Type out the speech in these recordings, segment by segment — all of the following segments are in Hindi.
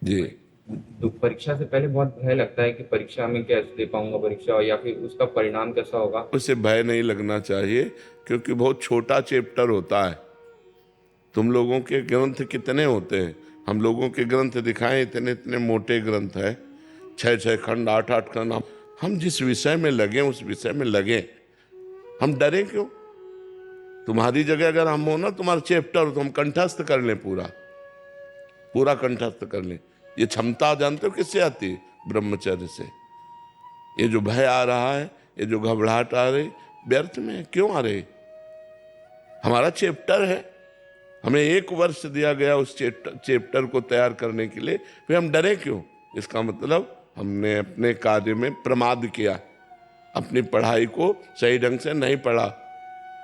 जी। तो परीक्षा से पहले बहुत भय लगता है कि परीक्षा में कैसे दे पाऊंगा परीक्षा, या फिर उसका परिणाम कैसा होगा। उसे भय नहीं लगना चाहिए, क्योंकि बहुत छोटा चैप्टर होता है। तुम लोगों के ग्रंथ कितने होते हैं? हम लोगों के ग्रंथ दिखाएं, इतने इतने मोटे ग्रंथ है, 6 6 खंड, 8 8 खंड। हम जिस विषय में लगे उस विषय में लगे, हम डरे क्यों? तुम्हारी जगह अगर हम हो ना, तुम्हारा चैप्टर तो हम कंठस्थ कर लें, पूरा पूरा कंठस्थ कर लें। ये क्षमता जानते हो किससे आती है? ब्रह्मचर्य से। ये जो भय आ रहा है, ये जो घबराहट आ रही, व्यर्थ में क्यों आ रही? हमारा चैप्टर है, हमें 1 वर्ष दिया गया उस चैप्टर को तैयार करने के लिए, फिर हम डरे क्यों? इसका मतलब हमने अपने कार्य में प्रमाद किया, अपनी पढ़ाई को सही ढंग से नहीं पढ़ा,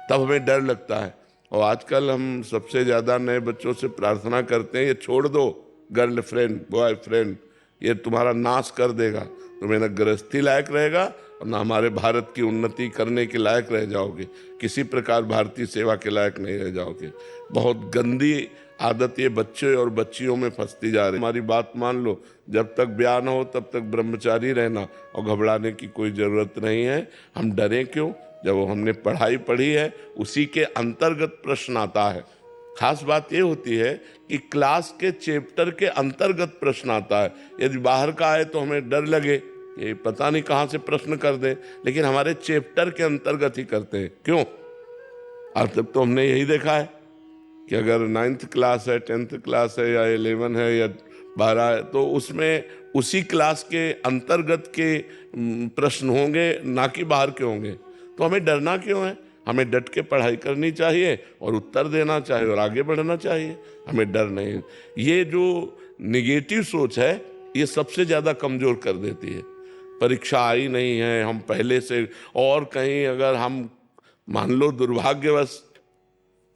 तब हमें डर लगता है। और आजकल हम सबसे ज्यादा नए बच्चों से प्रार्थना करते हैं, ये छोड़ दो, गर्लफ्रेंड बॉयफ्रेंड, ये तुम्हारा नाश कर देगा। तुम्हें न गृहस्थी लायक रहेगा और न हमारे भारत की उन्नति करने के लायक रह जाओगे, किसी प्रकार भारतीय सेवा के लायक नहीं रह जाओगे। बहुत गंदी आदत ये बच्चे और बच्चियों में फंसती जा रही है। हमारी बात मान लो, जब तक ब्याह न हो तब तक ब्रह्मचारी रहना, और घबराने की कोई जरूरत नहीं है। हम डरें क्यों? जब हमने पढ़ाई पढ़ी है, उसी के अंतर्गत प्रश्न आता है। खास बात यह होती है कि क्लास के चैप्टर के अंतर्गत प्रश्न आता है। यदि बाहर का आए तो हमें डर लगे, ये पता नहीं कहाँ से प्रश्न कर दें, लेकिन हमारे चैप्टर के अंतर्गत ही करते हैं। क्यों? अब तक तो हमने यही देखा है कि अगर 9th क्लास है, 10th क्लास है, या 11 है, या 12 है, तो उसमें उसी क्लास के अंतर्गत के प्रश्न होंगे, ना कि बाहर के होंगे। तो हमें डरना क्यों है? हमें डट के पढ़ाई करनी चाहिए और उत्तर देना चाहिए और आगे बढ़ना चाहिए। हमें डर नहीं। ये जो निगेटिव सोच है, ये सबसे ज़्यादा कमज़ोर कर देती है। परीक्षा आई नहीं है, हम पहले से, और कहीं अगर हम मान लो दुर्भाग्यवश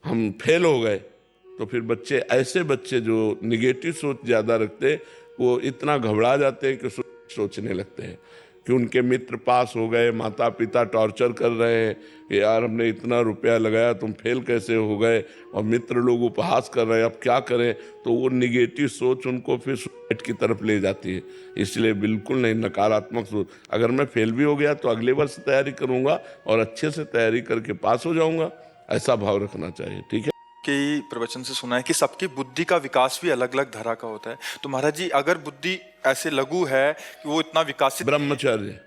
हम फेल हो गए, तो फिर बच्चे, ऐसे बच्चे जो निगेटिव सोच ज़्यादा रखते, वो इतना घबरा जाते हैं कि सोचने लगते हैं कि उनके मित्र पास हो गए, माता पिता टॉर्चर कर रहे हैं कि यार हमने इतना रुपया लगाया, तुम फेल कैसे हो गए, और मित्र लोग उपहास कर रहे हैं, अब क्या करें। तो वो निगेटिव सोच उनको फिर सुसाइड की तरफ ले जाती है। इसलिए बिल्कुल नहीं, नकारात्मक सोच। अगर मैं फेल भी हो गया तो अगले वर्ष तैयारी करूंगा और अच्छे से तैयारी करके पास हो जाऊंगा, ऐसा भाव रखना चाहिए। ठीक है। कई प्रवचन से सुना है कि सबकी बुद्धि का विकास भी अलग अलग धरा का होता है। तो महाराज जी, अगर बुद्धि ऐसे लघु है कि वो इतना विकसित, ब्रह्मचर्य,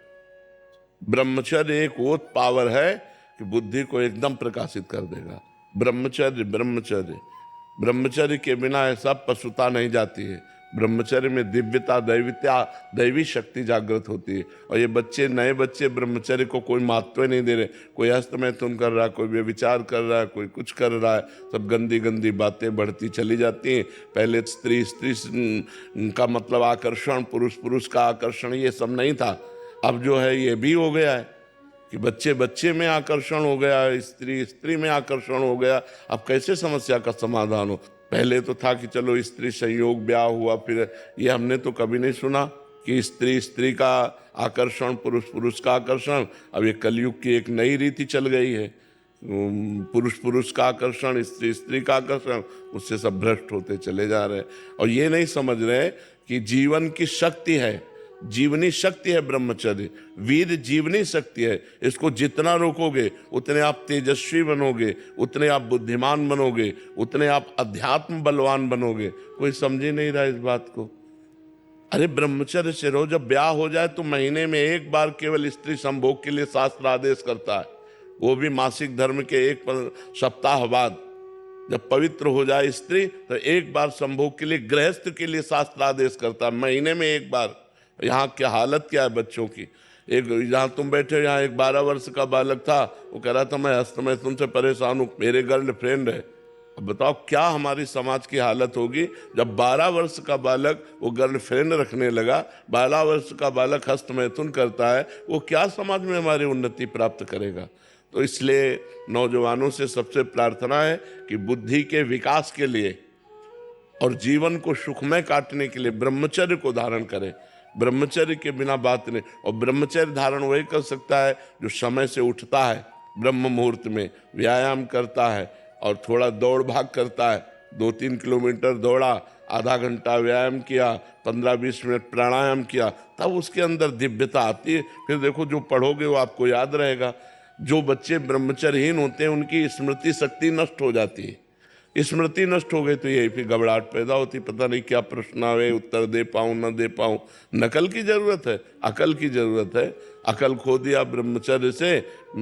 ब्रह्मचर्य एक वो पावर है कि बुद्धि को एकदम प्रकाशित कर देगा। ब्रह्मचर्य, ब्रह्मचर्य, ब्रह्मचर्य के बिना ऐसा पशुता नहीं जाती है। ब्रह्मचर्य में दिव्यता, दैविता, दैवी शक्ति जागृत होती है। और ये बच्चे, नए बच्चे ब्रह्मचर्य को कोई महत्व नहीं दे रहे। कोई हस्तमैथुन कर रहा है, कोई व्यभिचार कर रहा है, कोई कुछ कर रहा है, सब गंदी गंदी बातें बढ़ती चली जाती हैं। पहले स्त्री स्त्री का मतलब आकर्षण, पुरुष पुरुष का आकर्षण, ये सब नहीं था। अब जो है ये भी हो गया है कि बच्चे बच्चे में आकर्षण हो गया, स्त्री स्त्री में आकर्षण हो गया। अब कैसे समस्या का समाधान हो? पहले तो था कि चलो स्त्री संयोग, ब्याह हुआ, फिर ये हमने तो कभी नहीं सुना कि स्त्री स्त्री का आकर्षण, पुरुष पुरुष का आकर्षण। अब ये कलयुग की एक नई रीति चल गई है, पुरुष पुरुष का आकर्षण, स्त्री स्त्री का आकर्षण। उससे सब भ्रष्ट होते चले जा रहे हैं और ये नहीं समझ रहे कि जीवन की शक्ति है, जीवनी शक्ति है ब्रह्मचर्य। वीर जीवनी शक्ति है। इसको जितना रोकोगे उतने आप तेजस्वी बनोगे, उतने आप बुद्धिमान बनोगे, उतने आप अध्यात्म बलवान बनोगे। कोई समझ ही नहीं रहा इस बात को। अरे ब्रह्मचर्य से रहो। जब ब्याह हो जाए तो महीने में एक बार केवल स्त्री संभोग के लिए शास्त्र आदेश करता है, वो भी मासिक धर्म के एक सप्ताह बाद। जब पवित्र हो जाए स्त्री तो एक बार संभोग के लिए, गृहस्थ के लिए शास्त्र आदेश करता है, महीने में एक बार। यहाँ क्या हालत क्या है बच्चों की। एक जहाँ तुम बैठे हो, यहाँ एक 12 वर्ष का बालक था, वो कह रहा था मैं हस्तमैथुन से परेशान हूँ, मेरे गर्लफ्रेंड है। अब बताओ क्या हमारी समाज की हालत होगी जब 12 वर्ष का बालक वो गर्लफ्रेंड रखने लगा, 12 वर्ष का बालक हस्तमैथुन करता है, वो क्या समाज में हमारी उन्नति प्राप्त करेगा। तो इसलिए नौजवानों से सबसे प्रार्थना है कि बुद्धि के विकास के लिए और जीवन को सुखमय काटने के लिए ब्रह्मचर्य को धारण करें। ब्रह्मचर्य के बिना बात नहीं। और ब्रह्मचर्य धारण वही कर सकता है जो समय से उठता है, ब्रह्म मुहूर्त में व्यायाम करता है और थोड़ा दौड़ भाग करता है, 2-3 किलोमीटर दौड़ा, आधा घंटा व्यायाम किया, 15-20 मिनट प्राणायाम किया, तब उसके अंदर दिव्यता आती है। फिर देखो जो पढ़ोगे वो आपको याद रहेगा। जो बच्चे ब्रह्मचर्यहीन होते हैं उनकी स्मृति शक्ति नष्ट हो जाती है। स्मृति नष्ट हो गई तो यही फिर घबराहट पैदा होती, पता नहीं क्या प्रश्न आवे, उत्तर दे पाऊं न दे पाऊं। नकल की जरूरत है, अकल की जरूरत है। अकल खो दिया ब्रह्मचर्य से।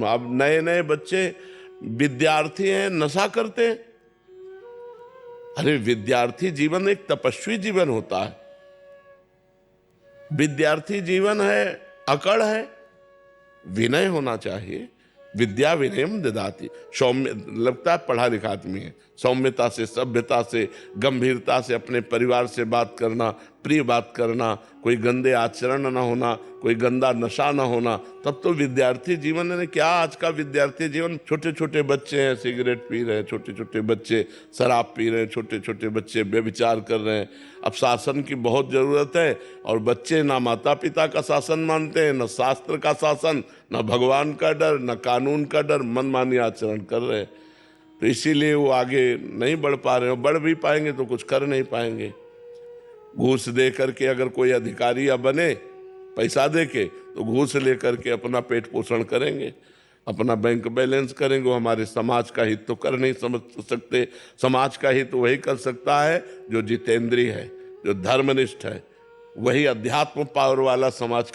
अब नए नए बच्चे विद्यार्थी हैं, नशा करते हैं। अरे विद्यार्थी जीवन एक तपस्वी जीवन होता है। विद्यार्थी जीवन है, अकड़ है, विनय होना चाहिए। विद्या विनयम ददाति। सौम्य लगता है पढ़ा लिखा आदमी है, सौम्यता से, सभ्यता से, गंभीरता से अपने परिवार से बात करना, प्रिय बात करना, कोई गंदे आचरण ना होना, कोई गंदा नशा ना होना, तब तो विद्यार्थी जीवन ने क्या। आज का विद्यार्थी जीवन, छोटे छोटे बच्चे हैं सिगरेट पी रहे हैं, छोटे छोटे बच्चे शराब पी रहे हैं, छोटे छोटे बच्चे व्यभिचार कर रहे हैं। अब शासन की बहुत जरूरत है और बच्चे ना माता पिता का शासन मानते हैं, न शास्त्र का शासन, न भगवान का डर, न कानून का डर, मनमानी आचरण कर रहे हैं। तो इसीलिए वो आगे नहीं बढ़ पा रहे हैं। बढ़ भी पाएंगे तो कुछ कर नहीं पाएंगे। घूस दे करके अगर कोई अधिकारी या बने, पैसा दे के, तो घूस ले करके अपना पेट पोषण करेंगे, अपना बैंक बैलेंस करेंगे। वो हमारे समाज का हित तो कर नहीं समझ सकते। समाज का हित वही कर सकता है जो जितेंद्रिय है, जो धर्मनिष्ठ है। वही अध्यात्म पावर वाला समाज